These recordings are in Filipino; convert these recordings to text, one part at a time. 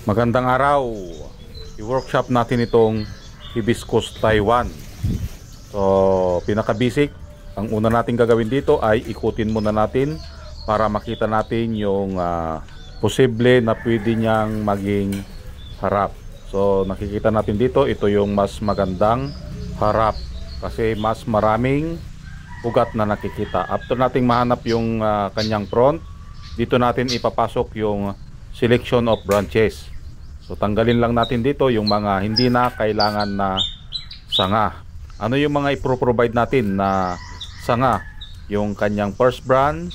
Magandang araw. I-workshop natin itong hibiscus Taiwan. So, pinaka-basic, ang una natin gagawin dito ay ikutin muna natin para makita natin yung posible na pwede niyang maging harap. So, nakikita natin dito, ito yung mas magandang harap kasi mas maraming ugat na nakikita. After nating mahanap yung kanyang front, dito natin ipapasok yung selection of branches. So tanggalin lang natin dito yung mga hindi na kailangan na sanga. Ano yung mga ipro-provide natin na sanga? Yung kanyang first branch,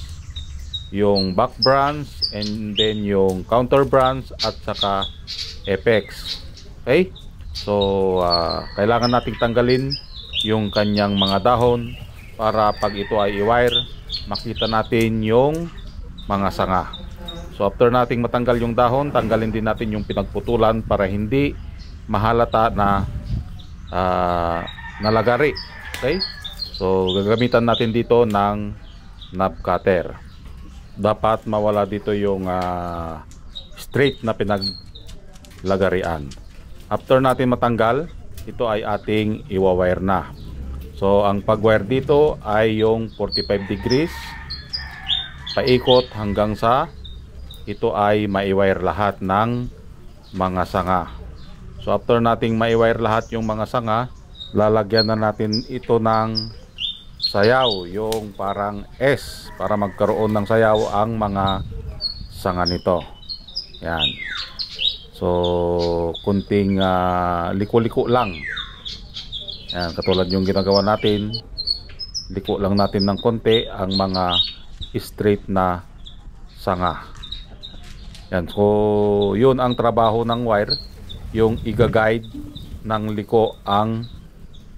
yung back branch, and then yung counter branch at saka apex. Okay? So kailangan nating tanggalin yung kanyang mga dahon para pag ito ay i-wire, makita natin yung mga sanga. So after nating matanggal yung dahon, tanggalin din natin yung pinagputulan para hindi mahalata na nalagari. Okay? So gagamitan natin dito ng knob cutter. Dapat mawala dito yung straight na pinaglagarian. After natin matanggal, ito ay ating iwa-wire na. So ang pag-wire dito ay yung 45 degrees paikot hanggang sa ito ay mai-wire lahat ng mga sanga. So after nating mai-wire lahat yung mga sanga, lalagyan na natin ito ng sayaw, yung parang S, para magkaroon ng sayaw ang mga sanga nito. Yan. So kunting liko-liko lang. Yan, katulad yung ginagawa natin. Liko lang natin ng konti ang mga straight na sanga. Yan, so yun ang trabaho ng wire, yung iga-guide ng liko ang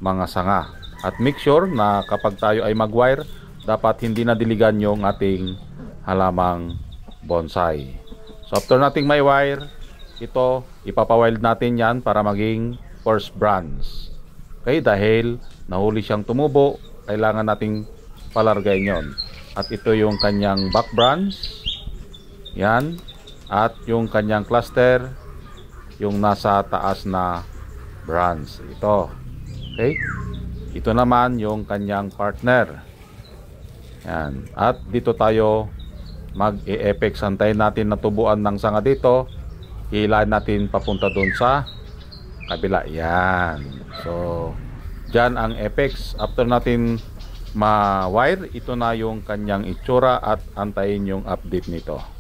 mga sanga. At make sure na kapag tayo ay mag-wire, dapat hindi na diligan yung ating halamang bonsai. So after nating may wire, ito ipapawild natin yan para maging first branch. Okay, dahil nahuli siyang tumubo, kailangan nating palargayin yon. At ito yung kanyang back branch. Yan. At yung kanyang cluster, yung nasa taas na branch, ito. Okay? Ito naman yung kanyang partner. Yan. At dito tayo mag-e-apex. Antayin natin na tubuan ng sanga dito. Hilahin natin papunta doon sa kabila. Yan. So dyan ang apex. After natin ma-wire, ito na yung kanyang itsura at antayin yung update nito.